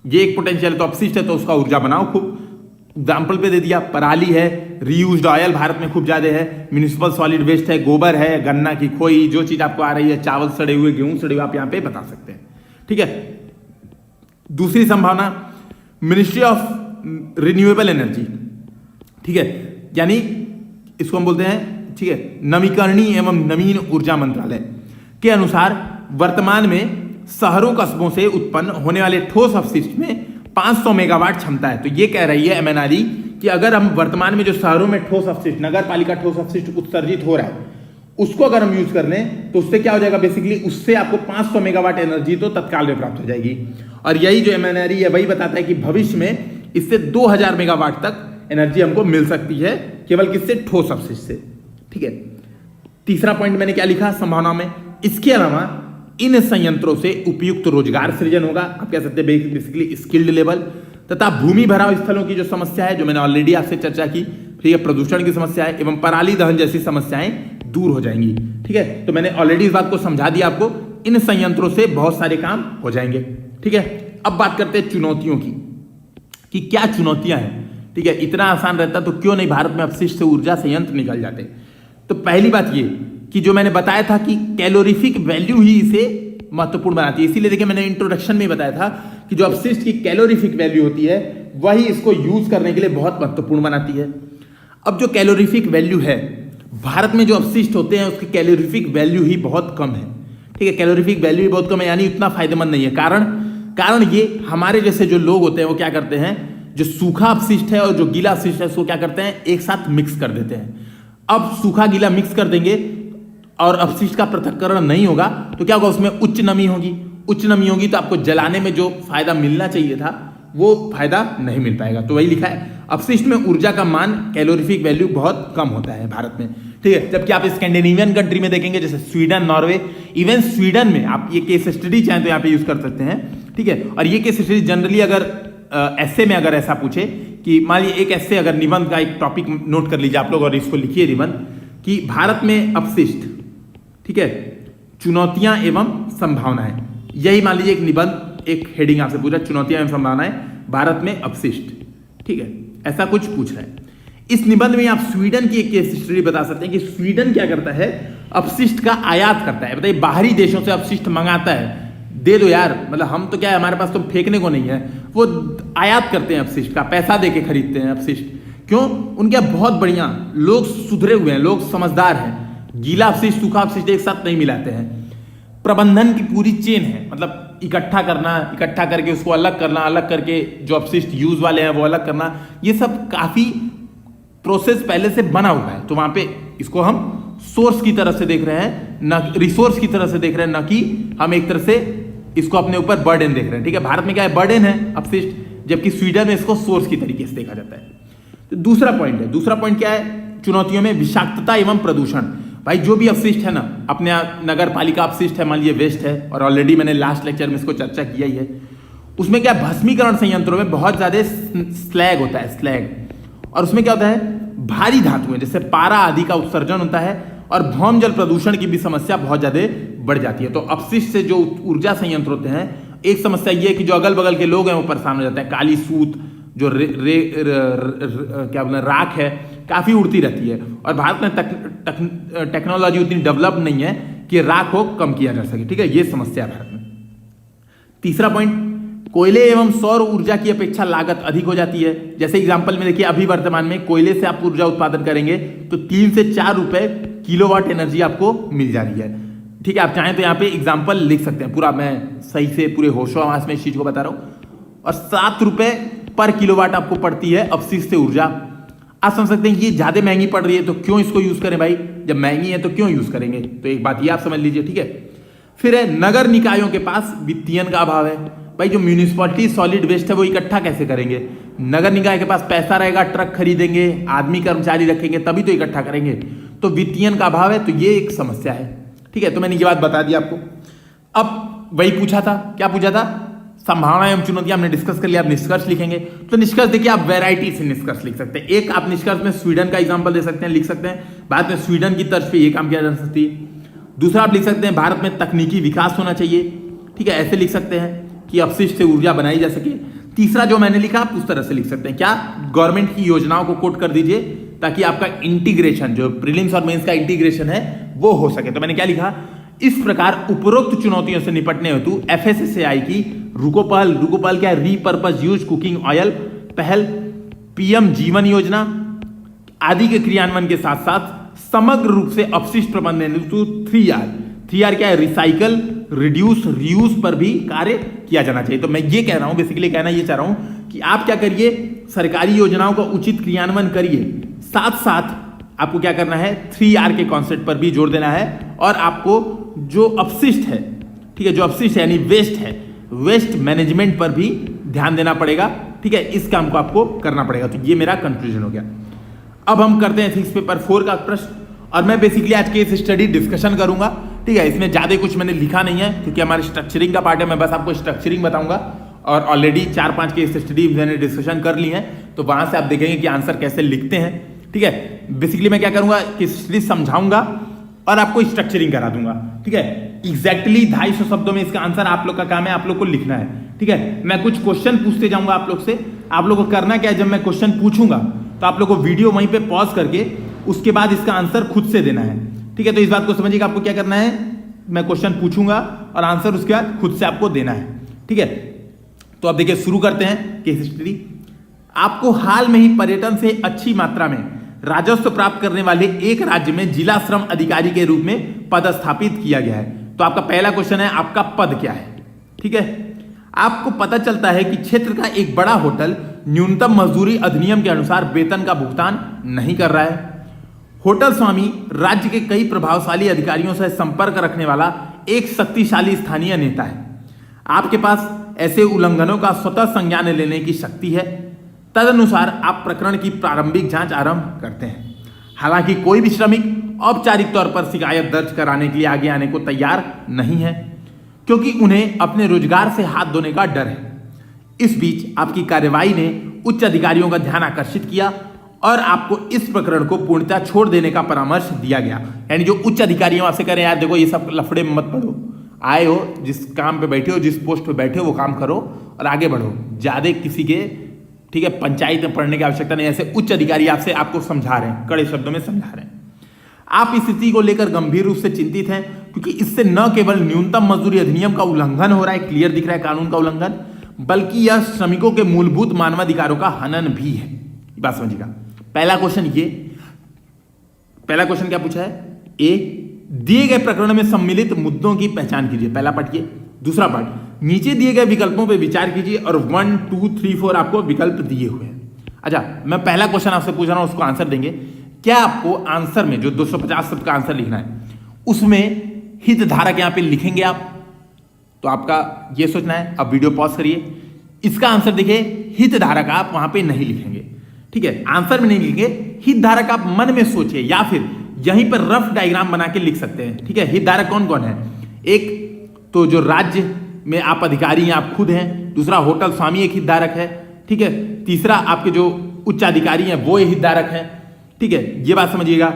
ये एक पोटेंशियल है, तो अपशिष्ट है तो उसका ऊर्जा बनाओ खूब। एग्जाम्पल पे दे दिया, पराली है, रीयूज्ड ऑयल भारत में खूब ज्यादा है, म्यूनिसिपल सॉलिड वेस्ट है, गोबर है, गन्ना की खोई, जो चीज आपको आ रही है, चावल सड़े हुए, गेहूं सड़े हुए, आप यहां पे बता सकते हैं। ठीक है, दूसरी संभावना मिनिस्ट्री ऑफ रिन्यूएबल एनर्जी। ठीक है, यानी इसको हम बोलते हैं, ठीक है, नवीकरणीय एवं नवीन ऊर्जा मंत्रालय के अनुसार वर्तमान में शहरों कस्बों से उत्पन्न होने वाले ठोस अपशिष्ट में 500 मेगावाट क्षमता है। तो ये कह रही है MNRE कि अगर हम वर्तमान में जो शहरों में ठोस अपशिष्ट, नगर पालिका ठोस अपशिष्ट उत्सर्जित हो रहा है, उसको अगर हम यूज कर लें तो उससे क्या हो जाएगा? बेसिकली उससे आपको 500 मेगावाट एनर्जी तो तत्काल में प्राप्त हो जाएगी। और यही जो MNRE है वही बताता है कि भविष्य में इससे 2000 मेगावाट तक एनर्जी हमको मिल सकती है, केवल किससे? ठोस अपशिष्ट से। ठीक है, तीसरा पॉइंट मैंने क्या लिखा संभावना में? इसके अलावा इन संयंत्रों से उपयुक्त रोजगार सृजन होगा, आप कह सकते हैं बेसिकली स्किल्ड लेवल, तथा भूमि भराव स्थलों की जो समस्या है, जो मैंने ऑलरेडी आपसे चर्चा की, ठीक है, प्रदूषण की समस्या है एवं पराली दहन जैसी समस्याएं दूर हो जाएंगी। ठीक है, तो मैंने ऑलरेडी इस बात को समझा दिया आपको, इन संयंत्रों से बहुत सारे काम हो जाएंगे। ठीक है, अब बात करते हैं चुनौतियों की, कि क्या चुनौतियां हैं। ठीक है, इतना आसान रहता तो क्यों नहीं भारत में अपशिष्ट से ऊर्जा संयंत्र निकल जाते। तो पहली बात ये कि जो मैंने बताया था कि कैलोरीफिक वैल्यू ही इसे महत्वपूर्ण बनाती है, इसीलिए देखिए मैंने इंट्रोडक्शन में बताया था कि जो अपशिष्ट की कैलोरीफिक वैल्यू होती है वही इसको यूज करने के लिए बहुत महत्वपूर्ण बनाती है। अब जो कैलोरीफिक वैल्यू है, भारत में जो अपशिष्ट होते हैं उसकी कैलोरीफिक वैल्यू ही बहुत कम है। ठीक है, कैलोरीफिक वैल्यू ही बहुत कम है, यानी उतना फायदेमंद नहीं है। कारण ये हमारे जैसे जो लोग होते हैं वो क्या करते हैं, जो सूखा अपशिष्ट है और जो गीला अपशिष्ट है उसको क्या करते हैं, एक साथ मिक्स कर देते हैं। अब सूखा गीला मिक्स कर देंगे और अपशिष्ट का पृथक्करण नहीं होगा तो क्या होगा, उसमें उच्च नमी होगी। उच्च नमी होगी तो आपको जलाने में जो फायदा मिलना चाहिए था वो फायदा नहीं मिल पाएगा। तो वही लिखा है, अपशिष्ट में ऊर्जा का मान कैलोरीफिक वैल्यू बहुत कम होता है भारत में। ठीक है, जबकि आप स्कैंडिनेवियन कंट्री में देखेंगे, जैसे स्वीडन, नॉर्वे, इवन स्वीडन में आप ये केस स्टडी चाहें तो यहाँ पे यूज कर सकते हैं। ठीक है, और ये केस स्टडी जनरली अगर ऐसे में अगर ऐसा पूछे कि मान लीजिए एक ऐसे अगर निबंध का एक टॉपिक नोट कर लीजिए आप लोग और इसको लिखिए निबंध कि भारत में अपशिष्ट, ठीक है, चुनौतियां एवं संभावनाएं। यही मान लीजिए एक निबंध, एक हेडिंग आपसे पूछा, चुनौतियां एवं संभावनाएं भारत में अपशिष्ट, ठीक है, ऐसा कुछ पूछ रहा है। इस निबंध में आप स्वीडन की एक केस स्टडी बता सकते हैं कि स्वीडन क्या करता है, अपशिष्ट का आयात करता है। बताइए, बाहरी देशों से अपशिष्ट मंगाता है, दे दो यार, मतलब हम तो क्या है, हमारे पास तो फेंकने को नहीं है, वो आयात करते हैं अपशिष्ट का, पैसा दे के खरीदते हैं अपशिष्ट। क्यों? उनके बहुत बढ़िया लोग सुधरे हुए हैं, लोग समझदार हैं, गीला अपशिष्ट सूखा अपशिष्ट एक साथ नहीं मिलाते हैं। प्रबंधन की पूरी चेन है, मतलब इकट्ठा करना, इकट्ठा करके उसको अलग करना, अलग करके जो अपशिष्ट यूज वाले हैं वो अलग करना, ये सब काफी प्रोसेस पहले से बना हुआ है। तो वहां पे इसको हम सोर्स की तरह से देख रहे हैं, ना रिसोर्स की तरह से देख रहे हैं, ना कि हम एक तरह से इसको अपने ऊपर बर्डन देख रहे हैं। ठीक है, भारत में क्या है, बर्डन है अपशिष्ट, जबकि स्वीडन में इसको सोर्स की तरीके से देखा जाता है। तो दूसरा पॉइंट है, दूसरा पॉइंट क्या है, चुनौतियों में विषाक्तता एवं प्रदूषण। भाई जो भी अपशिष्ट है ना, अपने नगर पालिका अपशिष्ट है, मान लीजिए वेस्ट है, और ऑलरेडी मैंने लास्ट लेक्चर में इसको चर्चा किया ही है, उसमें क्या भस्मीकरण संयंत्रों में बहुत ज्यादा स्लैग होता है, स्लैग, और उसमें क्या होता है, भारी धातुएं जैसे पारा आदि का उत्सर्जन होता है, और भौम जल प्रदूषण की भी समस्या बहुत ज्यादा बढ़ जाती है। तो अपशिष्ट से जो ऊर्जा संयंत्र होते हैं, एक समस्या ये है कि जो अगल बगल के लोग हैं वो परेशान हो जाते हैं। काली सूत, जो क्या बोलते हैं, राख है, काफी उड़ती रहती है, और भारत में टेक्नोलॉजी उतनी डेवलप नहीं है कि राख को कम किया जा सके। ठीक है, ये समस्या है भारत में। तीसरा पॉइंट, कोयले एवं सौर ऊर्जा की अपेक्षा लागत अधिक हो जाती है। जैसे एग्जांपल में देखिए, अभी वर्तमान में कोयले से आप ऊर्जा उत्पादन करेंगे तो 3 से 4 रुपए किलोवाट एनर्जी आपको मिल जा रही है। ठीक है, आप चाहें तो यहाँ पे एग्जांपल लिख सकते हैं, पूरा मैं सही से पूरे होशो हवास में इस चीज को बता रहा हूं। और 7 रुपए पर किलोवाट आपको पड़ती है अपशिष्ट से ऊर्जा। आप समझ सकते हैं ये ज्यादा महंगी पड़ रही है, तो क्यों इसको यूज करें भाई, जब महंगी है तो क्यों यूज करेंगे। तो एक बात ये आप समझ लीजिए। ठीक है, फिर है नगर निकायों के पास वित्तीयन का अभाव है। भाई जो म्यूनिसिपैलिटी सॉलिड वेस्ट है वो इकट्ठा कैसे करेंगे, नगर निकाय के पास पैसा रहेगा, ट्रक खरीदेंगे, आदमी कर्मचारी रखेंगे, तभी तो इकट्ठा करेंगे। तो वित्तीयन का अभाव है, तो ये एक समस्या है। ठीक है, तो मैंने ये बात बता दी आपको। अब वही पूछा था, क्या पूछा था, संभावना एवं चुनौतियां हमने डिस्कस कर लिया। आप निष्कर्ष लिखेंगे, तो निष्कर्ष देखिए, आप वैरायटी से निष्कर्ष लिख सकते हैं। एक आप निष्कर्ष में स्वीडन का एग्जांपल दे सकते हैं, लिख सकते हैं, बाद में स्वीडन की तर्ज पे ये काम किया जा सकती है। दूसरा आप लिख सकते हैं, भारत में तकनीकी विकास होना चाहिए। ठीक है, ऐसे लिख सकते हैं कि अपशिष्ट से ऊर्जा बनाई जा सके। तीसरा जो मैंने लिखा आप उस तरह से लिख सकते हैं, क्या, गवर्नमेंट की योजनाओं को कोट कर दीजिए ताकि आपका इंटीग्रेशन, जो प्रीलिम्स और मेंस का इंटीग्रेशन है वो हो सके। तो मैंने क्या लिखा, इस प्रकार उपरोक्त चुनौतियों से निपटने हेतु एफएसएसएआई की रुकोपहल क्या है, रीपर्पज यूज कुकिंग ऑयल पहल, पीएम जीवन योजना आदि के क्रियान्वयन के साथ साथ समग्र रूप से अपशिष्ट प्रबंधन हेतु 3R क्या है, रिसाइकल, रिड्यूस, रीयूज पर भी कार्य किया जाना चाहिए। तो मैं ये कह रहा हूं, बेसिकली कहना ये चाह रहा हूं कि आप क्या करिए, सरकारी योजनाओं का उचित क्रियान्वयन करिए, साथ साथ आपको क्या करना है, 3R के कॉन्सेप्ट पर भी जोर देना है, और आपको जो अपशिष्ट है, ठीक है, जो अपशिष्ट है यानी वेस्ट है, वेस्ट मैनेजमेंट पर भी ध्यान देना पड़ेगा। ठीक है, इस काम को आपको करना पड़ेगा। तो ये मेरा कंक्लूजन हो गया। अब हम करते हैं एथिक्स पेपर 4 का प्रश्न, और मैं बेसिकली आज केस स्टडी डिस्कशन करूंगा। ठीक है, इसमें ज्यादा कुछ मैंने लिखा नहीं है क्योंकि हमारे स्ट्रक्चरिंग का पार्ट है, मैं बस आपको स्ट्रक्चरिंग बताऊंगा, और ऑलरेडी 4-5 केस स्टडी मैंने डिस्कशन कर ली है, तो वहां से आप देखेंगे कि आंसर कैसे लिखते हैं। ठीक है, बेसिकली मैं क्या करूंगा, केस स्टडी समझाऊंगा और आपको स्ट्रक्चरिंग करा दूंगा। ठीक है, एग्जैक्टली 250 शब्दों में इसका आंसर आप लोग का काम है, आप लोग को लिखना है। ठीक है, मैं कुछ क्वेश्चन पूछते जाऊंगा आप लोग से, आप लोग को करना क्या है, जब मैं क्वेश्चन पूछूंगा तो आप लोग को वीडियो वहीं पे पॉज करके उसके बाद इसका आंसर खुद से देना है। ठीक है, तो इस बात को समझिएगा, आपको क्या करना है, मैं क्वेश्चन पूछूंगा और आंसर उसके बाद खुद से आपको देना है। ठीक है, तो अब देखिए शुरू करते हैं केस स्टडी। आपको हाल में ही पर्यटन से अच्छी मात्रा में राजस्व प्राप्त करने वाले एक राज्य में जिला श्रम अधिकारी के रूप में पदस्थापित किया गया है। तो आपका पहला क्वेश्चन है, आपका पद क्या है। ठीक है, आपको पता चलता है कि क्षेत्र का एक बड़ा होटल न्यूनतम मजदूरी अधिनियम के अनुसार वेतन का भुगतान नहीं कर रहा है। होटल स्वामी राज्य के कई प्रभावशाली अधिकारियों से संपर्क रखने वाला एक शक्तिशाली स्थानीय नेता है। आपके पास ऐसे उल्लंघनों का स्वतः संज्ञान लेने की शक्ति है। तदनुसार आप प्रकरण की प्रारंभिक जांच आरंभ करते हैं। हालांकि कोई भी श्रमिक औपचारिक तौर पर शिकायत दर्ज कराने के लिए आगे आने को तैयार नहीं है, क्योंकि उन्हें अपने रोजगार से हाथ धोने का डर है। इस बीच आपकी कार्यवाही ने उच्च अधिकारियों का ध्यान आकर्षित किया और आपको इस प्रकरण को पूर्णतः छोड़ देने का परामर्श दिया गया। यानी जो उच्च अधिकारी आपसे कह रहे हैं यार देखो ये सब लफड़े में मत पड़ो, आए हो जिस काम पे बैठे हो, जिस पोस्ट पे बैठे हो वो काम करो और आगे बढ़ो, ज्यादा किसी के ठीक है पंचायत में पढ़ने की आवश्यकता नहीं। ऐसे उच्च अधिकारी आपको समझा रहे हैं, कड़े शब्दों में समझा रहे हैं। आप इस स्थिति को लेकर गंभीर रूप से चिंतित हैं क्योंकि इससे न केवल न्यूनतम मजदूरी अधिनियम का उल्लंघन हो रहा है, क्लियर दिख रहा है कानून का उल्लंघन, बल्कि यह श्रमिकों के मूलभूत मानवाधिकारों का हनन भी है। बात समझिएगा। पहला क्वेश्चन क्या पूछा है? दिए गए प्रकरण में सम्मिलित मुद्दों की पहचान कीजिए, पहला पार्ट ये। दूसरा पार्ट, नीचे दिए गए विकल्पों पर विचार कीजिए और 1, 2, 3, 4 आपको विकल्प दिए हुए हैं। अच्छा, मैं पहला क्वेश्चन आपसे पूछ रहा हूं, उसको आंसर देंगे। क्या आपको आंसर में जो 250 शब्द का आंसर लिखना है उसमें हितधारक यहां पे लिखेंगे आप? तो आपका ये सोचना है। अब वीडियो पॉज करिए, इसका आंसर देखिए, हितधारक आप वहां पे नहीं लिखेंगे, ठीक है, आंसर में नहीं लिखेंगे। हितधारक आप मन में सोचिए या फिर यहीं पर रफ डायग्राम बना के लिख सकते हैं, ठीक है। हितधारक कौन कौन है? एक तो जो राज्य में आप अधिकारी हैं, आप खुद हैं। दूसरा होटल स्वामी एक हितधारक है, ठीक है। तीसरा आपके जो उच्च अधिकारी हैं वो हितधारक हैं, ठीक है, ये बात समझिएगा।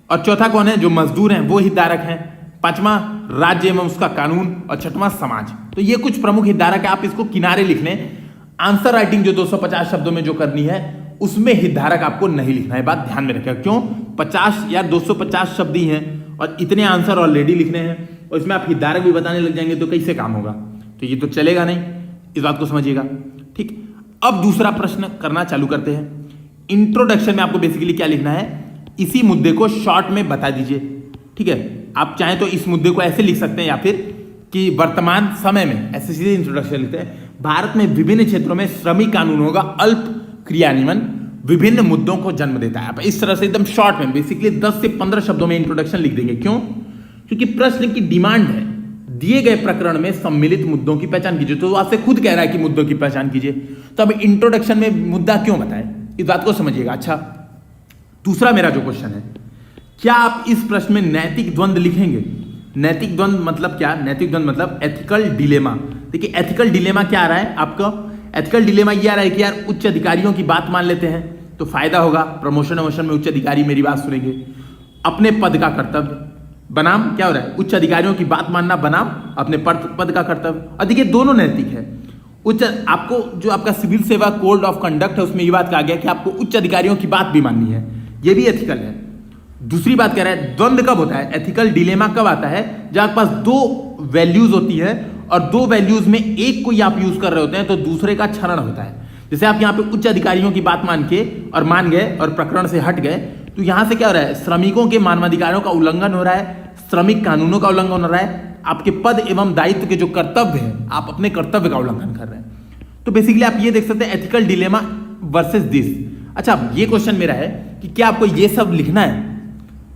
और चौथा कौन है? जो मजदूर हैं वो हितधारक हैं। पांचवा राज्य एवं उसका कानून और छठवां समाज। तो ये कुछ प्रमुख हितधारक है, आप इसको किनारे लिख लें। आंसर राइटिंग जो 250 शब्दों में जो करनी है उसमें हितधारक आपको नहीं लिखना है, बात ध्यान में रखिएगा। क्यों? 50 या 250 शब्द ही हैं और इतने आंसर ऑलरेडी लिखने हैं और इसमें आप हितधारक भी बताने लग जाएंगे तो कैसे काम होगा? तो ये तो चलेगा नहीं, इस बात को समझिएगा, ठीक। अब दूसरा प्रश्न करना चालू करते हैं। इंट्रोडक्शन में आपको बेसिकली क्या लिखना है, इसी मुद्दे को शॉर्ट में बता दीजिए, ठीक है। आप चाहें तो इस मुद्दे को ऐसे लिख सकते हैं या फिर कि वर्तमान समय में, ऐसे सीधे इंट्रोडक्शन लिखते हैं, भारत में विभिन्न क्षेत्रों में श्रमिक कानूनों का अल्प क्रियान्वयन विभिन्न मुद्दों को जन्म देता है। आप इस तरह से एकदम शॉर्ट में बेसिकली 10 से 15 शब्दों में इंट्रोडक्शन लिख देंगे। क्यों? क्योंकि प्रश्न की डिमांड है दिए गए प्रकरण में सम्मिलित मुद्दों की पहचान कीजिए, तो आपसे खुद कह रहा है कि मुद्दों की पहचान कीजिए, तो अब इंट्रोडक्शन में मुद्दा क्यों बताएं, इस बात को समझिएगा। अच्छा, दूसरा मेरा जो क्वेश्चन है, क्या आप इस प्रश्न में नैतिक द्वंद्व लिखेंगे? नैतिक द्वंद्व मतलब क्या? नैतिक द्वंद्व मतलब एथिकल डिलेमा। देखिए एथिकल डिलेमा क्या आ रहा है आपका? एथिकल डिलेमा ये आ रहा है कि यार उच्च अधिकारियों की बात मान लेते हैं तो फायदा होगा, प्रमोशन वमोशन में उच्च अधिकारी मेरी बात सुनेंगे, अपने पद का कर्तव्य बनाम क्या हो रहा है, उच्च अधिकारियों की बात मानना बनाम अपने पद का कर्तव्य। और देखिए दोनों नैतिक है। उच्च आपको जो आपका सिविल सेवा कोड ऑफ कंडक्ट है उसमें ये बात कहा गया कि आपको उच्च अधिकारियों की बात भी माननी है, ये भी एथिकल है। दूसरी बात कह रहा है द्वंद्व कब होता है, एथिकल डिलेमा कब आता है, जब आपके पास दो वैल्यूज होती है और दो वैल्यूज में एक को आप यूज कर रहे होते हैं तो दूसरे का क्षरण होता है। जैसे आप यहाँ पे उच्च अधिकारियों की बात मान गए और प्रकरण से हट गए, तो यहां से क्या हो रहा है, श्रमिकों के मानवाधिकारों का उल्लंघन हो रहा है, श्रमिक कानूनों का उल्लंघन हो रहा है, आपके पद एवं दायित्व के जो कर्तव्य है आप अपने कर्तव्य का उल्लंघन कर रहे हैं। तो बेसिकली आप ये देख सकते हैं एथिकल डिलेमा वर्सेस दिस। अच्छा, ये क्वेश्चन मेरा है कि क्या आपको ये सब लिखना है,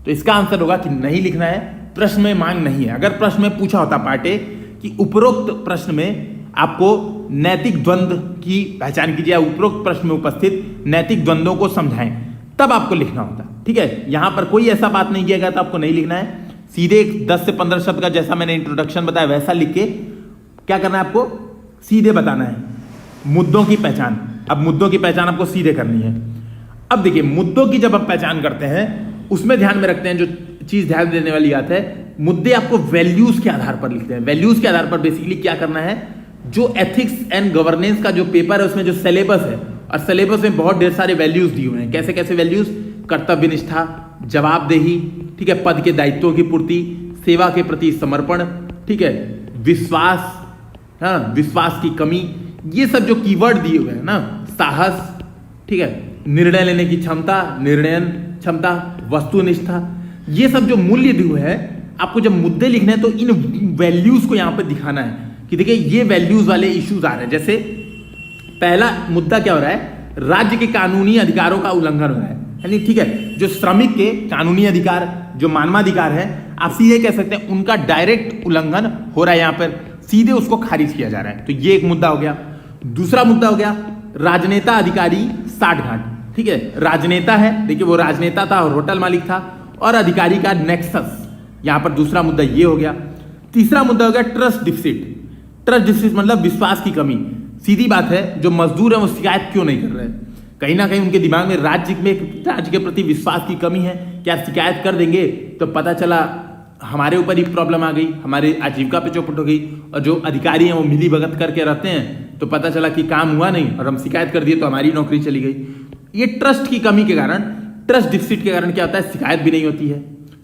तो इसका आंसर होगा कि नहीं लिखना है, प्रश्न में मांग नहीं है। अगर प्रश्न में पूछा होता पार्ट ए कि उपरोक्त प्रश्न में आपको नैतिक द्वंद्व की पहचान कीजिए, उपरोक्त प्रश्न में उपस्थित नैतिक द्वंद्वों को समझाएं, तब आपको लिखना होता, ठीक है। यहां पर कोई ऐसा बात नहीं किया गया तो आपको नहीं लिखना है, सीधे 10 से 15 शब्द का जैसा मैंने इंट्रोडक्शन बताया वैसा लिख के क्या करना है, आपको सीधे बताना है मुद्दों की पहचान। अब मुद्दों की पहचान आपको सीधे करनी है। अब देखिए मुद्दों की जब आप पहचान करते हैं उसमें ध्यान में रखते हैं, जो चीज ध्यान देने वाली बात है, मुद्दे आपको वैल्यूज के आधार पर लिखते हैं। वैल्यूज के आधार पर बेसिकली क्या करना है, जो एथिक्स एंड गवर्नेंस का जो पेपर है उसमें जो सिलेबस है, और सिलेबस में बहुत ढेर सारे वैल्यूज दिए हुए हैं। कैसे कैसे वैल्यूज, कर्तव्य निष्ठा, जवाबदेही, ठीक है, पद के दायित्वों की पूर्ति, सेवा के प्रति समर्पण, ठीक है, विश्वास, हाँ, विश्वास की कमी, ये सब जो कीवर्ड दिए हुए हैं ना, साहस, ठीक है, निर्णय लेने की क्षमता, निर्णयन क्षमता, वस्तुनिष्ठा, ये सब जो मूल्य दिए हुए हैं, आपको जब मुद्दे लिखने हैं तो इन वैल्यूज को यहां पर दिखाना है कि देखिए ये वैल्यूज वाले इश्यूज आ रहे हैं। जैसे पहला मुद्दा क्या हो रहा है, राज्य के कानूनी अधिकारों का उल्लंघन हो रहा है, यानी ठीक है, जो श्रमिक के कानूनी अधिकार, जो मानवाधिकार है, आप सीधे कह सकते हैं उनका डायरेक्ट उल्लंघन हो रहा है, यहां पर सीधे उसको खारिज किया जा रहा है। तो ये एक मुद्दा हो गया। दूसरा मुद्दा हो गया राजनेता अधिकारी साठगांठ, ठीक है, राजनेता है, देखिए वो राजनेता था और होटल मालिक था, और अधिकारी का नेक्सस, यहां पर दूसरा मुद्दा ये हो गया। तीसरा मुद्दा हो गया ट्रस्ट डिफिसिट। ट्रस्ट डिफिसिट मतलब विश्वास की कमी। सीधी बात है, जो मजदूर है वो शिकायत क्यों नहीं कर रहे हैं? कहीं ना कहीं उनके दिमाग में राज्य के प्रति विश्वास की कमी है। क्या शिकायत कर देंगे तो पता चला हमारे ऊपर ही प्रॉब्लम आ गई, हमारे आजीविका पे चौपट हो गई, और जो अधिकारी हैं वो मिली भगत करके रहते हैं तो पता चला कि काम हुआ नहीं और हम शिकायत कर दिए तो हमारी नौकरी चली गई। ये ट्रस्ट की कमी के कारण, ट्रस्ट डिफिसिट के कारण क्या होता है, शिकायत भी नहीं होती है।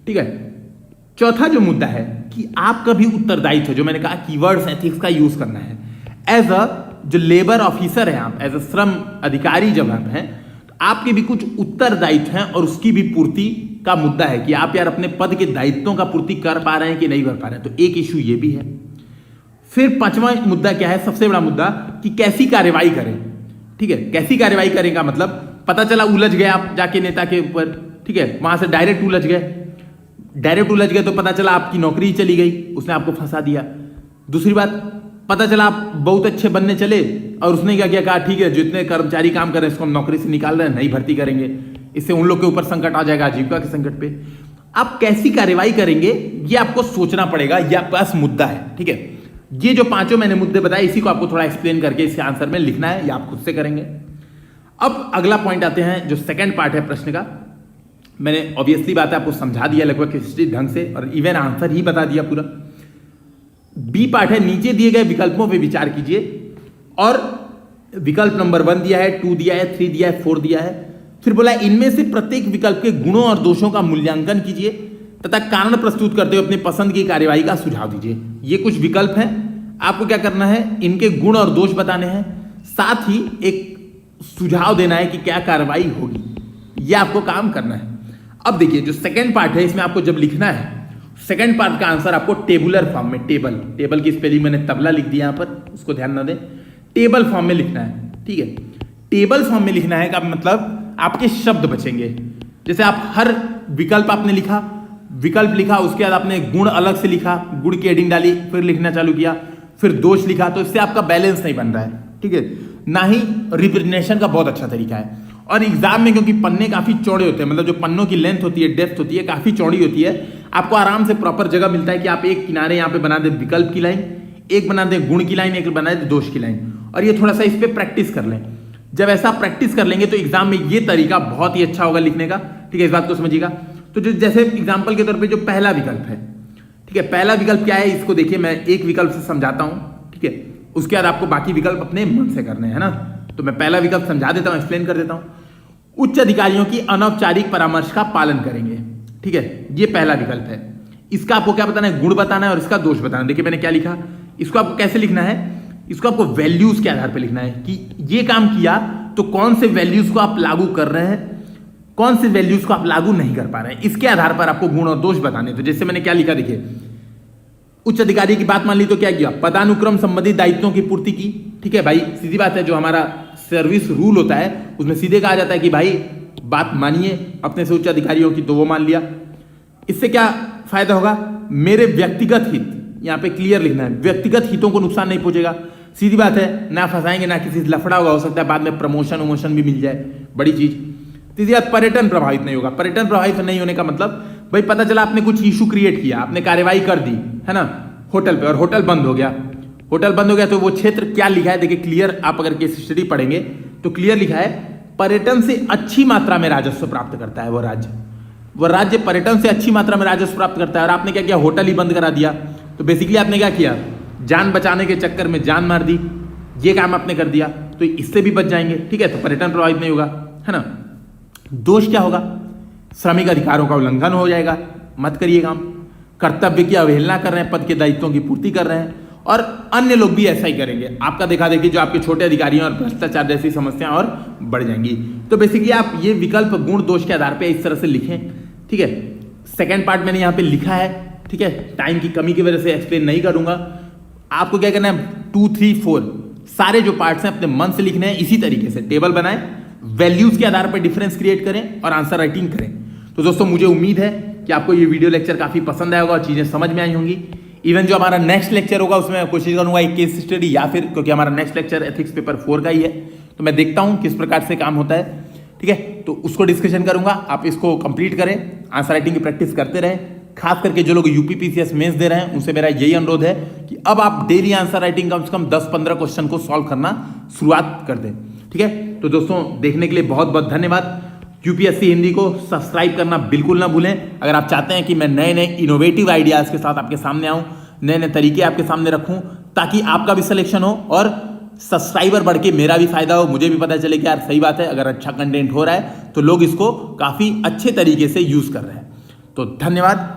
ठीक है, चौथा जो मुद्दा है कि आपका भी उत्तरदायित्व, जो मैंने कहा कीवर्ड्स एथिक्स का यूज करना है। एज अ जो लेबर ऑफिसर है आप, एज अ श्रम अधिकारी जब आप हैं तो आपके भी कुछ उत्तरदायित्व हैं और उसकी भी पूर्ति का मुद्दा है कि आप यार अपने पद के दायित्वों का पूर्ति कर पा रहे हैं कि नहीं कर पा रहे हैं। तो एक इश्यू ये भी है। फिर पांचवा मुद्दा क्या है, सबसे बड़ा मुद्दा, कि कैसी कार्रवाई करें। ठीक है, कैसी कार्रवाई करें का मतलब, पता चला उलझ गए आप जाके नेता के ऊपर, ठीक है, वहां से डायरेक्ट उलझ गए तो पता चला आपकी नौकरी चली गई, उसने आपको फंसा दिया। दूसरी बात, पता चला आप बहुत अच्छे बनने चले और उसने क्या किया, कहा ठीक है जितने कर्मचारी काम कर रहे हैं इसको हम नौकरी से निकाल रहे हैं, नहीं भर्ती करेंगे, इससे उन लोग के ऊपर संकट आ जाएगा, आजीविका के संकट पे। आप कैसी कार्रवाई करेंगे ये आपको सोचना पड़ेगा, ये आपके पास मुद्दा है। ठीक है, ये जो पांचों मैंने मुद्दे बताए इसी को आपको थोड़ा एक्सप्लेन करके इसके आंसर में लिखना है, या आप खुद से करेंगे। अब अगला पॉइंट आते हैं, जो सेकंड पार्ट है प्रश्न का। मैंने ऑब्वियसली बात है आपको समझा दिया लगभग किसी ढंग से, और इवन आंसर ही बता दिया पूरा। बी पार्ट है, नीचे दिए गए विकल्पों पे विचार कीजिए और विकल्प नंबर 1 दिया है, 2 दिया है, 3 दिया है, 4 दिया है। फिर बोला इनमें से प्रत्येक विकल्प के गुणों और दोषों का मूल्यांकन कीजिए तथा कारण प्रस्तुत करते हुए अपनी पसंद की कार्यवाही का सुझाव दीजिए। ये कुछ विकल्प हैं, आपको क्या करना है, इनके गुण और दोष बताने हैं, साथ ही एक सुझाव देना है कि क्या कार्रवाई होगी, यह आपको काम करना है। अब देखिए जो सेकंड पार्ट है, इसमें आपको जब लिखना है सेकंड पार्ट का आंसर आपको टेबुलर फॉर्म में, टेबल की स्पेलिंग मैंने तबला लिख दिया यहां पर, उसको ध्यान ना दें, टेबल फॉर्म में लिखना है। ठीक है, टेबल फॉर्म में लिखना है का मतलब आपके शब्द बचेंगे। जैसे आप हर विकल्प आपने लिखा, उसके बाद आपने गुण अलग से लिखा, गुण की हेडिंग डाली, फिर लिखना चालू किया, फिर दोष लिखा, तो इससे आपका बैलेंस नहीं बन रहा है। ठीक है, ना ही रिप्रेजेंटेशन का बहुत अच्छा तरीका है। और एग्जाम में क्योंकि पन्ने काफी चौड़े होते हैं, मतलब जो पन्नों की लेंथ होती है, डेप्थ होती है, काफी चौड़ी होती है, आपको आराम से प्रॉपर जगह मिलता है कि आप एक किनारे यहाँ पे बना दे विकल्प की लाइन, एक बना दे गुण की लाइन, एक बना दे दोष की लाइन, और ये थोड़ा सा इस पे प्रैक्टिस कर लें। जब ऐसा प्रैक्टिस कर लेंगे तो एग्जाम में ये तरीका बहुत ही अच्छा होगा लिखने का। ठीक है, इस बात को समझिएगा। तो जो जैसे एग्जाम्पल के तौर पे जो पहला विकल्प है, ठीक है, पहला विकल्प क्या है, इसको देखिए, मैं एक विकल्प से समझाता हूं। ठीक है, उसके बाद आपको बाकी विकल्प अपने मन से करने हैं ना। तो मैं पहला विकल्प समझा देता हूं, एक्सप्लेन कर देता हूं। उच्च अधिकारियों की अनौपचारिक परामर्श का पालन करेंगे। ठीक है, ये पहला विकल्प है। इसका आपको क्या बताना है, गुण बताना है और इसका दोष बताना है। देखिए मैंने क्या लिखा, इसको आपको कैसे लिखना है, इसको आपको वैल्यूज के आधार पर लिखना है कि ये काम किया तो कौन से वैल्यूज को आप लागू कर रहे हैं, कौन से वैल्यूज को आप लागू नहीं कर पा रहे हैं, इसके आधार पर आपको गुण और दोष बताने। तो जैसे मैंने क्या लिखा, देखिए उच्च अधिकारी की बात मान ली तो क्या किया, पदानुक्रम संबंधित दायित्वों की पूर्ति की। ठीक है भाई, सीधी बात है, जो हमारा सर्विस रूल होता है उसमें सीधे कहा जाता है कि भाई बात मानिए अपने से उच्च अधिकारियों की, तो वो मान लिया। इससे क्या फायदा होगा, मेरे व्यक्तिगत हित, यहाँ पे क्लियर लिखना है, व्यक्तिगत हितों को नुकसान नहीं पहुंचेगा। सीधी बात है, ना फंसाएंगे ना किसी से लफड़ा होगा, हो सकता है बाद में प्रमोशन वमोशन भी मिल जाए, बड़ी चीज। सीधी बात, पर्यटन प्रभावित नहीं होगा। पर्यटन प्रभावित नहीं होने का मतलब, भाई पता चला आपने कुछ इशू क्रिएट किया, आपने कार्रवाई कर दी है ना होटल पे, और होटल बंद हो गया, तो वो क्षेत्र क्या लिखा है, देखिए क्लियर, आप अगर केस स्टडी पढ़ेंगे तो क्लियर लिखा है, पर्यटन से अच्छी मात्रा में राजस्व प्राप्त करता है वो राज्य पर्यटन से अच्छी मात्रा में राजस्व प्राप्त करता है। और आपने क्या किया, होटल ही बंद करा दिया, तो बेसिकली आपने क्या किया, जान बचाने के चक्कर में जान मार दी, ये काम आपने कर दिया, तो इससे भी बच जाएंगे। ठीक है, तो पर्यटन प्रभावित नहीं होगा, है ना। दोष क्या होगा, श्रमिक अधिकारों का उल्लंघन हो जाएगा, मत करिए काम, कर्तव्य की अवहेलना कर रहे हैं, पद के दायित्वों की पूर्ति कर रहे हैं, और अन्य लोग भी ऐसा ही करेंगे। आपका देखा देखी जो आपके छोटे अधिकारी हैं और भ्रष्टाचार जैसी समस्याएं और बढ़ जाएंगी। तो बेसिकली आप ये विकल्प गुण दोष के आधार पे इस तरह से लिखें। ठीक है, सेकंड पार्ट मैंने यहाँ पे लिखा है। ठीक है, टाइम की कमी की वजह से एक्सप्लेन नहीं करूंगा। आपको क्या करना है, 2, 3, 4 सारे जो पार्ट्स हैं अपने मन से लिखने हैं। इसी तरीके से टेबल बनाएं, वैल्यूज के आधार पर डिफरेंस क्रिएट करें और आंसर राइटिंग करें। तो दोस्तों मुझे उम्मीद है कि आपको ये वीडियो लेक्चर काफी पसंद आया होगा और चीजें समझ में आई होंगी। इवन जो हमारा नेक्स्ट लेक्चर होगा उसमें कोशिश करूंगा एक केस स्टडी, या फिर क्योंकि हमारा नेक्स्ट लेक्चर एथिक्स पेपर 4 का ही है, तो मैं देखता हूं किस प्रकार से काम होता है। ठीक है, तो उसको डिस्कशन करूंगा, आप इसको कंप्लीट करें, आंसर राइटिंग की प्रैक्टिस करते रहें। खास करके जो लोग यूपीपीसीएस मेंस दे रहे हैं उनसे मेरा यही अनुरोध है कि अब आप डेली आंसर राइटिंग कम से कम 10-15 क्वेश्चन को सॉल्व करना शुरुआत कर दें। ठीक है, तो दोस्तों देखने के लिए बहुत बहुत धन्यवाद। यूपीएससी हिंदी को सब्सक्राइब करना बिल्कुल ना भूलें। अगर आप चाहते हैं कि मैं नए नए इनोवेटिव आइडियाज़ के साथ आपके सामने आऊँ, नए नए तरीके आपके सामने रखूँ, ताकि आपका भी सिलेक्शन हो और सब्सक्राइबर बढ़ के मेरा भी फायदा हो, मुझे भी पता चले कि यार सही बात है, अगर अच्छा कंटेंट हो रहा है तो लोग इसको काफ़ी अच्छे तरीके से यूज़ कर रहे हैं। तो धन्यवाद।